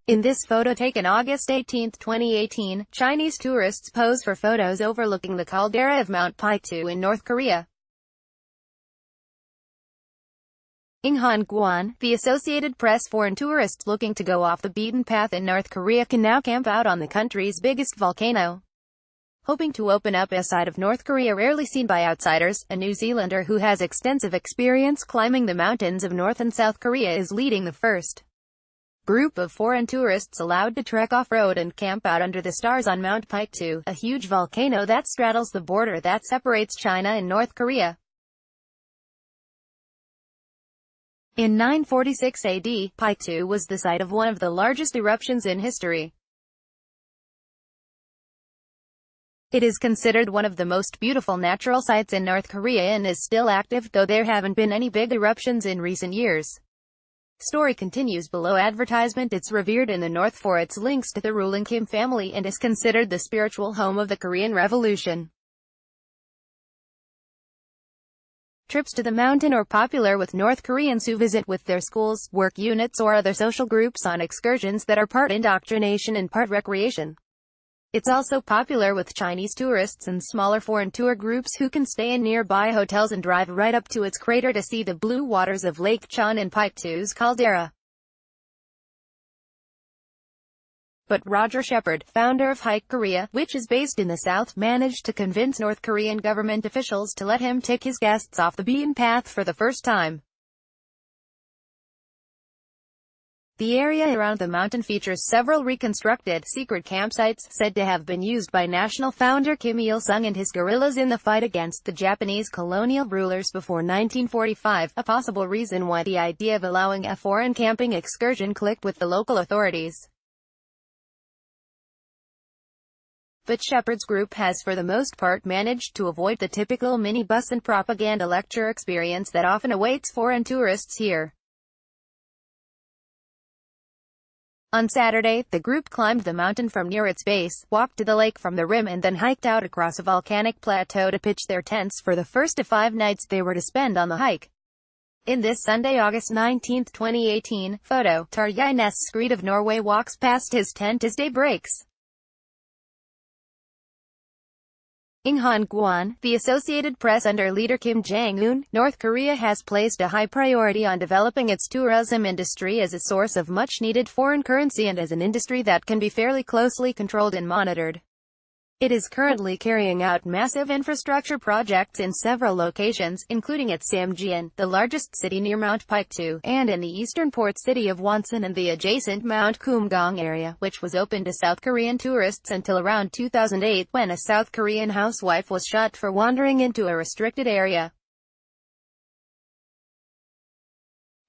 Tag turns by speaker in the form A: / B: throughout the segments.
A: In this photo taken August 18, 2018, Chinese tourists pose for photos overlooking the caldera of Mount Paitu in North Korea. Inhan Guan, the Associated Press. Foreign tourists looking to go off the beaten path in North Korea can now camp out on the country's biggest volcano. Hoping to open up a side of North Korea rarely seen by outsiders, a New Zealander who has extensive experience climbing the mountains of North and South Korea is leading the first group of foreign tourists allowed to trek off-road and camp out under the stars on Mount Paitu, a huge volcano that straddles the border that separates China and North Korea. In 946 AD, Paitu was the site of one of the largest eruptions in history. It is considered one of the most beautiful natural sites in North Korea and is still active, though there haven't been any big eruptions in recent years. Story continues below. Advertisement. It's revered in the North for its links to the ruling Kim family and is considered the spiritual home of the Korean Revolution. Trips to the mountain are popular with North Koreans who visit with their schools, work units or other social groups on excursions that are part indoctrination and part recreation. It's also popular with Chinese tourists and smaller foreign tour groups who can stay in nearby hotels and drive right up to its crater to see the blue waters of Lake Chon and Paitu's caldera. But Roger Shepard, founder of Hike Korea, which is based in the south, managed to convince North Korean government officials to let him take his guests off the beaten path for the first time. The area around the mountain features several reconstructed, secret campsites, said to have been used by national founder Kim Il-sung and his guerrillas in the fight against the Japanese colonial rulers before 1945, a possible reason why the idea of allowing a foreign camping excursion clicked with the local authorities. But Shepard's group has for the most part managed to avoid the typical minibus and propaganda lecture experience that often awaits foreign tourists here. On Saturday, the group climbed the mountain from near its base, walked to the lake from the rim and then hiked out across a volcanic plateau to pitch their tents for the first of 5 nights they were to spend on the hike. In this Sunday, August 19, 2018, photo, Tarjei Næss of Norway walks past his tent as day breaks. Inhan Guan, the Associated Press. Under leader Kim Jong-un, North Korea has placed a high priority on developing its tourism industry as a source of much-needed foreign currency and as an industry that can be fairly closely controlled and monitored. It is currently carrying out massive infrastructure projects in several locations, including at Samjian, the largest city near Mount Paitu, and in the eastern port city of Wonsan and the adjacent Mount Kumgang area, which was open to South Korean tourists until around 2008, when a South Korean housewife was shot for wandering into a restricted area.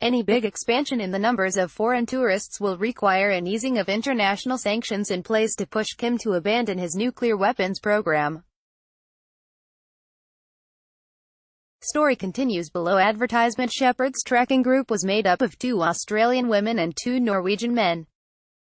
A: Any big expansion in the numbers of foreign tourists will require an easing of international sanctions in place to push Kim to abandon his nuclear weapons program. Story continues below. Advertisement. Shepard's trekking group was made up of 2 Australian women and 2 Norwegian men.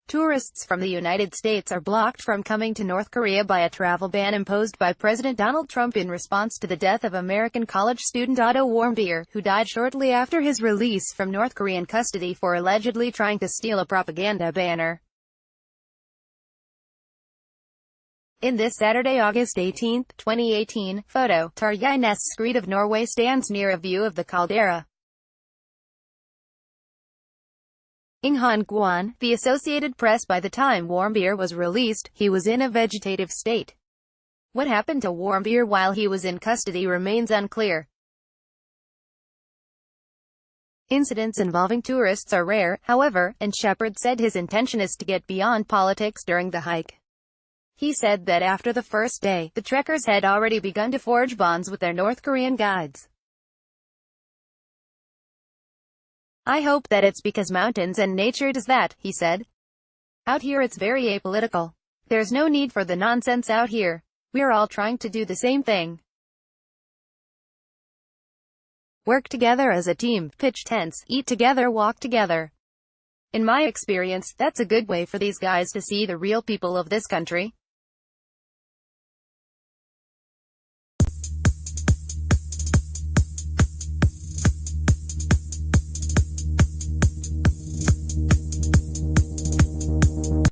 A: Tourists from the United States are blocked from coming to North Korea by a travel ban imposed by President Donald Trump in response to the death of American college student Otto Warmbier, who died shortly after his release from North Korean custody for allegedly trying to steal a propaganda banner. In this Saturday, August 18, 2018, photo, Tarjei Næss of Norway stands near a view of the caldera. Inhan Guan, the Associated Press. By the time Warmbier was released, he was in a vegetative state. What happened to Warmbier while he was in custody remains unclear. Incidents involving tourists are rare, however, and Shepard said his intention is to get beyond politics during the hike. He said that after the first day, the trekkers had already begun to forge bonds with their North Korean guides. "I hope that it's because mountains and nature does that," he said. "Out here it's very apolitical. There's no need for the nonsense out here. We're all trying to do the same thing. Work together as a team, pitch tents, eat together, walk together. In my experience, that's a good way for these guys to see the real people of this country."